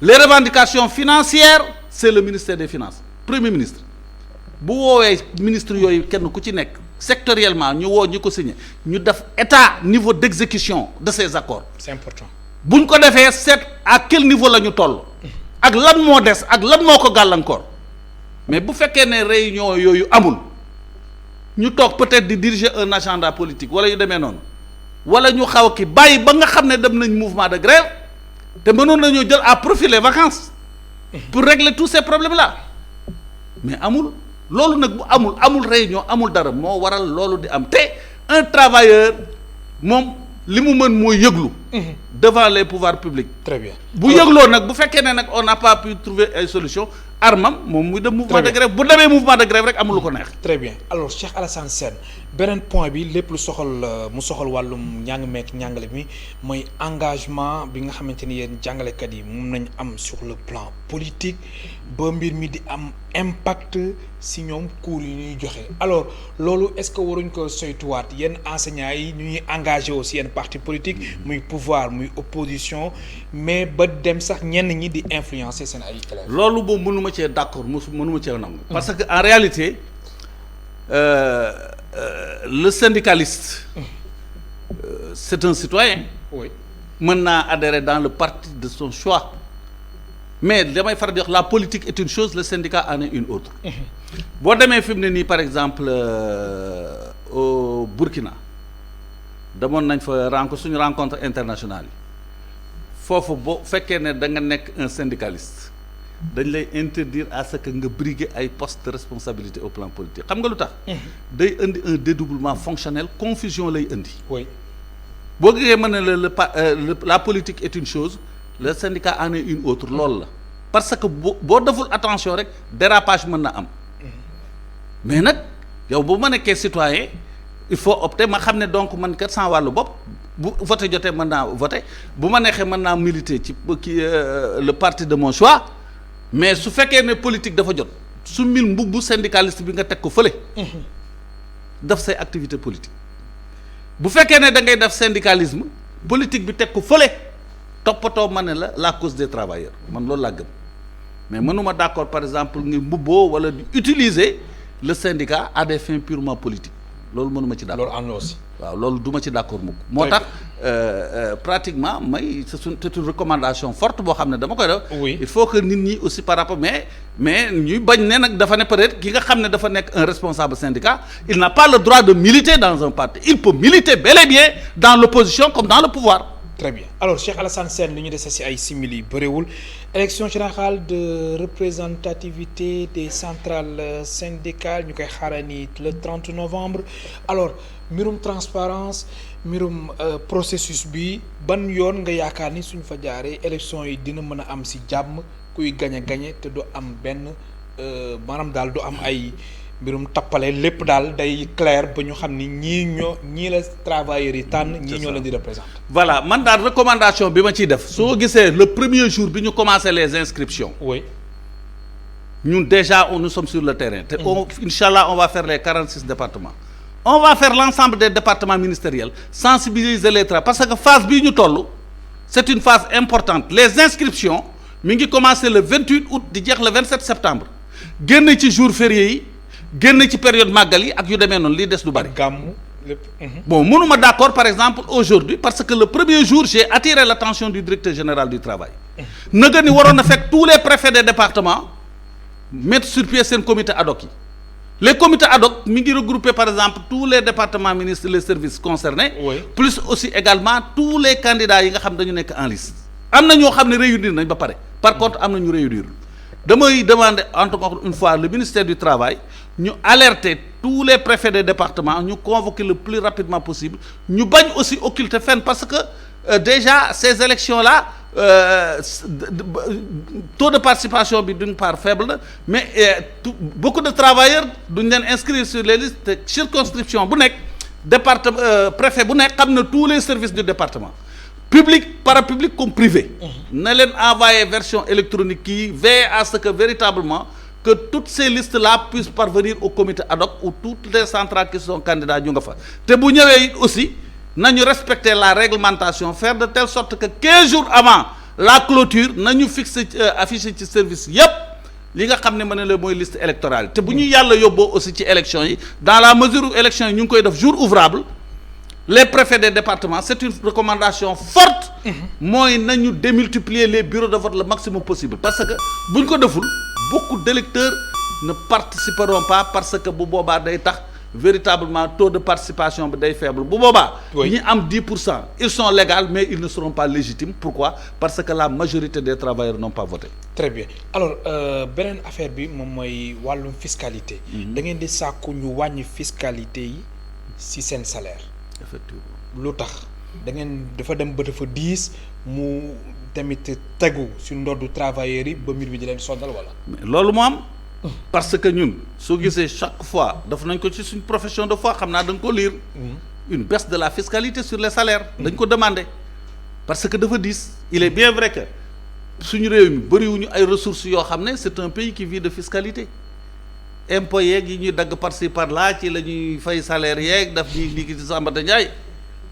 les revendications financières c'est le ministère des finances premier ministre bu woowee ministre yooyu kenn ku ci nekk sectoriellement ñu woo ñi ko signé ñu def état niveau d'exécution de ces accords. c'est important. buñ ko defee seet à quel niveau la ñu toll. ak lan moo des ak lan moo ko gàllankoor mais bu fekkee ne réunion yooyu amul ñu toog peut-être di diriger un agenda politique wala yu demee noonu wala ñu xaw a kii bàyyi ba nga xam ne dem nañ mouvement de grève te mënoon nañoo jël à profit les vacances pour régler tous ces problèmes là mais amul loolu nag bu amul réunion amul dara moo waral loolu di am te un travailleur moom li mu mën mooy yëglu devant les pouvoirs publics. Très bien. bu yëgloo nag bu fekkee ne nag on n'a pas pu trouver ay solution armam moom muy dem mouvement de grève bu demee mouvement de grève rek amul lu ko neex. très bien alors Cheikh Alassane Sène beneen point bi lépp lu soxal mu soxal wàllum njàng meek njàngale mi mooy engagement bi nga xamante ni yéen jàngalekat yi mun nañ am sur le plan politique ba mbir mi di am impact si ñoom cours yi ñuy joxe alors loolu est-ce que waruñ ko saytuwaat yenn enseignants yi ñuy engagé aussi yenn parti politique muy pouvoir muy opposition mais ba dem sax ñenn ñi di influencer seen ay élèves. loolu boobu mënuma cee d'accord mënuma cee nangu. parce que en réalité le syndicaliste c'est un citoyen. oui mën naa adhérer dans le parti de son choix mais damay faral di wax la politique est une chose le syndicat en est une autre. boo demee fi mu ne nii par exemple au Burkina demoon nañ fa suñu rencontre internationale yi foofu boo fekkee ne da nga nekk un syndicaliste dañ lay interdire à ce que nga briguer ay postes de responsabilité au plan politique xam nga lu tax. day indi un dédoublement fonctionnel confusion lay indi. oui boo gisee mën na la politique est une chose le syndicat en est une autre loolu la parce que boo deful attention rek dérapage mën na am mais nag yow bu ma nekkee citoyen il faut opter ma xam ne donc man kat sans wàllu bopp bu voté jotee mën naa voté bu ma neexee mën naa militer ci le parti de mon choix mais su fekkee ne politique dafa jot su mil mbubbu syndicaliste bi nga teg ko fële def say activité politique bu fekkee ne da ngay def syndicalisme politique bi teg ko fële toppatoo ma ne la cause des travailleurs man loolu laa gëm mais mënuma d'accord par exemple nga mbubboo wala di utiliser le syndicat à des fins purement politiques loolu mënuma ci d'accord. loolu am na aussi. waaw loolu duma ci d'accord mukk moo tax pratiquement c'est une recommandation forte boo xam ne dama koy def. oui il faut que nit ñi aussi par rapport mais ñuy bañ ne nag dafa ne peut-être ki nga xam ne dafa nekk un responsable syndicat il n'a pas le droit de militer dans un parti il peut militer bel et bien dans l'opposition comme dans le pouvoir. très bien alors Cheikh Alassane Sène li ñu dese si ay simili bëriwul élection générale de représentativité des centrales syndicales ñu koy xaarani le 30 novembre alors mbirum transparence mbirum processus bi ban yoon nga yaakaar ni suñ fa jaaree élection yi dina mën a am si jàmm kuy gañe te du am benn maanaam daal du am ay mbirum tappale lépp daal day clair ba ñu xam ni ñii la travailleurs yi tànn ñii ñoo leen di représenter. voilà man daal recommandation bi ma ciy def soo gisee le premier jour bi ñu commencé les inscriptions. oui ñun déjà nous sommes sur le terrain. te inchallah on va faire les 46 départements. on va faire l'ensemble des départements ministériels sensibiliser les travailleurs parce que phase bii ñu toll c'est une phase importante les inscriptions mi ngi commencer le 28 août di jeex le 27 septembre génn ci jours fériés yi. génn ci période màggal yi ak yu demee noonu lii des du bari. gàmmu lépp. bon mënuma d'accord par exemple aujourd'hui parce que le premier jour j'ai attiré l'attention du directeur général du travail. naga ni waroon na fekk tous les préfets des départements mettre sur pied seen comité ad hoc yi les comités ad hoc mi ngi regrouper par exemple tous les départements ministres les services concernés. oui plus aussi également tous les candidats yi nga xam dañu nekk en liste. am na ñoo xam ne réunir nañ ba pare par contre am na ñu réunir. damay demander encore une fois le ministère du travail ñu alerter tous les préfets des départements ñu convoquer le plus rapidement possible ñu bañ aussi occulter fenn parce que déjà ces élections là taux de participation bi d'une part faible na mais beaucoup de travailleurs duñ leen inscrire sur les listes te circonscription bu nekk département préfet bu nekk xam na tous les services du département public parapublic comme privé na leen envoyer version électronique yi veiller à ce que véritablement que toutes ces listes là puissent parvenir au comité ad hoc où toutes les centrales qui sont candidats ñu nga fa te bu ñëwee it aussi nañu respecter la réglementation faire de telle sorte que 15 jours avant la clôture nañu fixé affiché ci service yépp li nga xam ne ma ne la mooy liste électorale te bu ñu yàlla yóbboo aussi ci élection yi dans la mesure où élection yi ñu ngi koy def jour ouvrable les préfets des départements c'est une recommandation forte mooy nañu démultiplier les bureaux de vote le maximum possible parce que bu ñu ko deful beaucoup d'électeurs ne participeront pas parce que bu boobaa day tax véritablement taux de participation bi day faible bu boobaa ñi am 10% ils sont légaux mais ils ne seront pas légitimes pourquoi parce que la majorité des travailleurs n'ont pas voté. Très bien alors beneen affaire bi moom mooy wàllum fiscalité da ngeen di sàkku ñu wàññi fiscalité yi ci seen salaire. Effectivement lu tax da ngeen dafa dem ba dafa diis mu tamit tegu ci ndoddu travailleurs yi ba mbir bi di leen sondal wala. mais loolu moo am parce que ñun soo gisee chaque fois daf nañ ko ci suñ profession de foi xam naa da nga ko lire une baisse de la fiscalité sur les salaires dañ ko demander parce que dafa diis il est bien vrai que suñu réew mi bëriwuñu ay ressources yoo xam ne c'est un pays qui vit de fiscalité impôts yeeg yi ñuy dagg par-ci par-là ci la ñuy fay salaire yeeg daf ñuy liggéey ci Samba Ndiaye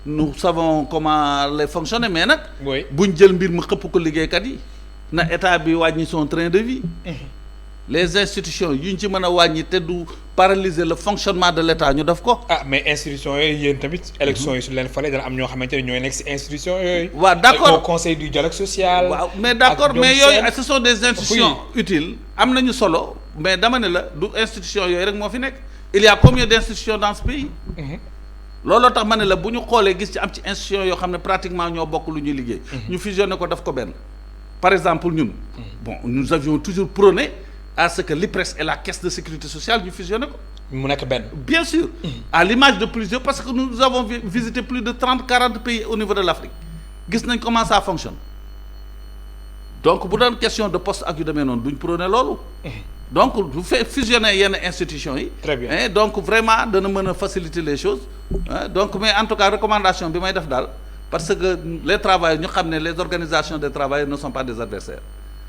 nous savons comment les fonctionner mais nag buñ jël mbir mu xëpp ko liggéeykat yi na état bi wàññi son train de vie les institutions yuñ ci mën a wàññi te du paralyser le fonctionnement de l'état ñu def ko. ah mais institutions yooyu yéen tamit. élections yi su leen falee dana am ñoo xamante ne ñooy nekk ci institutions yooyu. waaw d'accord au conseil du dialogue social. waaw mais d'accord mais yooyu ce sont des institutions utiles am nañu solo mais dama ne la du institution yooyu rek moo fi nekk il y a combien d'institutions dans ce pays. looloo tax ma ne la bu ñu xoolee gis ci am ci institutions yoo xam ne pratiquement ñoo bokk lu ñuy liggéey. ñu fusionné ko def ko benn. par exemple ñun. bon nous avions toujours prôné à ce que l'IPRES et la caisse de sécurité sociale ñu fusionné ko. mu nekk benn. bien sûr. à l'image de plusieurs parce que nous avons visité plus de 30-40 pays au niveau de l'Afrique gis nañ comment ça fonctionne donc bu doon question de poste ak yu demee noonu duñ prôné loolu. donc bu fee fusionner yenn institutions yi. très bien donc vraiment dana mën a faciliter les choses donc mais en tout cas recommandation bi may def daal parce que les travailleurs ñu xam ne les organisations des travailleurs ne sont pas des adversaires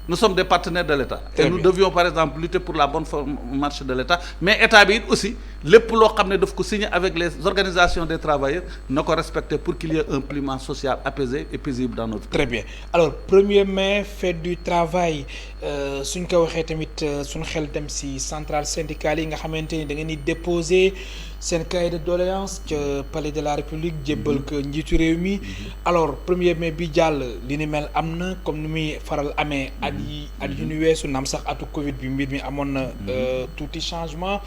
nous sommes des partenaires de l'État et nous devions par exemple lutter pour la bonne marche de l'État mais état bi it aussi lépp loo xam ne daf ko signer avec les organisations des travailleurs na ko respecter pour qu'il y ait un climat social apaisé et paisible dans notre pays. Très bien alors 1er mai fête du travail suñ ko waxee tamit suñ xel dem ci centrales syndicales yi nga xamante ni da ngeen di déposer seen cahier de doléance ca palais de la République jébbal ko njiitu réew mi alors 1er mai bi jàll li ni mel am na comme ni muy faral amee at yu ñu weesu naam sax atu Covid bi mbir mi amoon na tuuti changement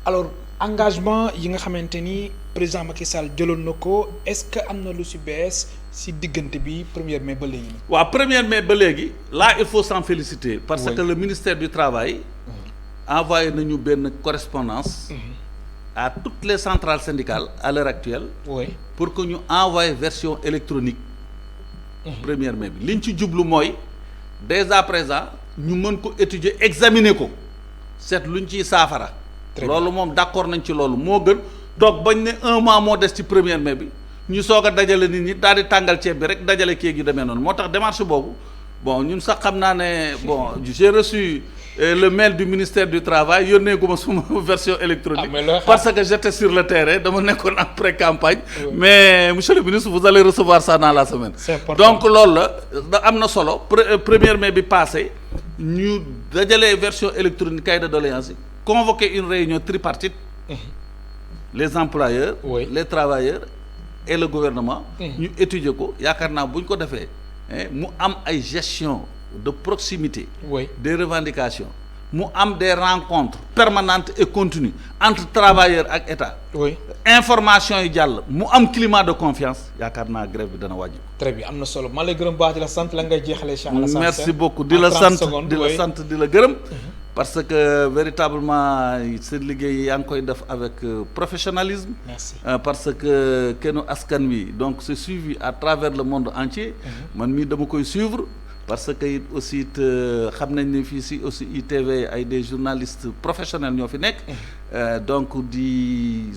alors engagement yi nga xamante ni président Macky Sall jëloon na ko est-ce que am na lu ci bees ci diggante bi 1er mai ba léegi. waaw 1er mai ba léegi là il faut s'en féliciter parce que le ministère du travail envoyé nañu benn correspondance à toutes les centrales syndicales à l'heure actuelle pour que ñu envoyer version électronique 1er mai bi li ñu ci jublu mooy dès à présent ñu mën ko étudier examiner ko seet luñ ciy saafara loolu moom d'accord nañ ci loolu moo gën toog bañ ne un mois moo des ci 1er mai bi ñu soog a dajale nit ñi daal di tàngal ceeb bi rek dajale kéeg yu demee noonu moo tax démarche boobu bon ñun sax xam naa ne bon j'ai reçu le mail du ministère du travail yónnee gu ma suma version électronique parce que j'étais sur le terrain dama nekkoon en pré-campagne mais monsieur le ministre vous allez recevoir ça dans la semaine donc loolu la am na solo 1er mai bi passé ñu dajalee version électronique cahier de doléances yi convoquer une réunion tripartite les employeurs les travailleurs et le gouvernement ñu étudier ko yaakaar naa bu ñu ko defee mu am ay gestion de proximité des revendications mu am des rencontres permanentes et continues entre travailleurs ak état information yi jàll mu am climat de confiance yaakaar naa grève bi dana wàññi. très bien am na solo maa lay gërëm baax di la sant la ngay jeexalee Cheikh Alassane merci beaucoup di la sant di la gërëm parce que véritablement seen liggéey yaa ngi koy def avec professionnalisme. Merci. Parce que Kennu Askan Wi donc c'est suivi à travers le monde entier. man mii dama koy suivre parce que it aussi xam nañ ne fii si aussi ITV ay des journalistes professionnels ñoo fi nekk. donc di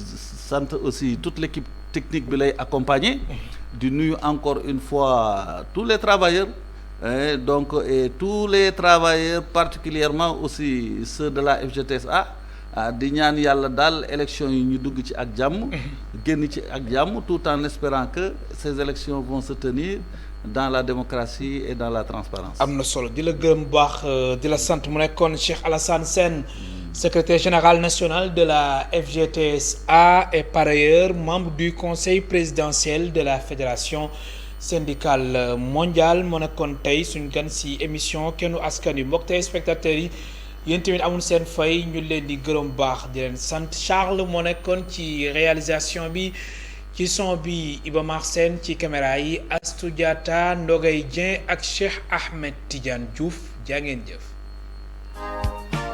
sant aussi toute l'équipe technique bi lay accompagner. di nuyu encore une fois tous les travailleurs. Donc et tous les travailleurs particulièrement aussi ceux de la FGTSA di ñaan yàlla daal élection yi ñu dugg ci ak jàmm génn ci ak jàmm tout en espérant que ces élections vont se tenir dans la démocratie et dans la transparence. am na solo di la gërëm bu baax di la sant mu nekkoon Cheikh Alassane Sène secrétaire général national de la FGTSA et par ailleurs membre du conseil présidentiel de la fédération syndicale mondiale moo nekkoon tey suñ gan si émission kennu askan wi mbokk tey spectateurs yi yéen tamit amul seen fay ñu leen di gërëm baax di leen sant Charles moo nekkoon ci réalisation bi ci son bi Iba Mar Sène ci caméra yi Astou Diatta Ndogay Dieng ak Cheikh Ahmed Tidiane Diouf jaa ngeen jëf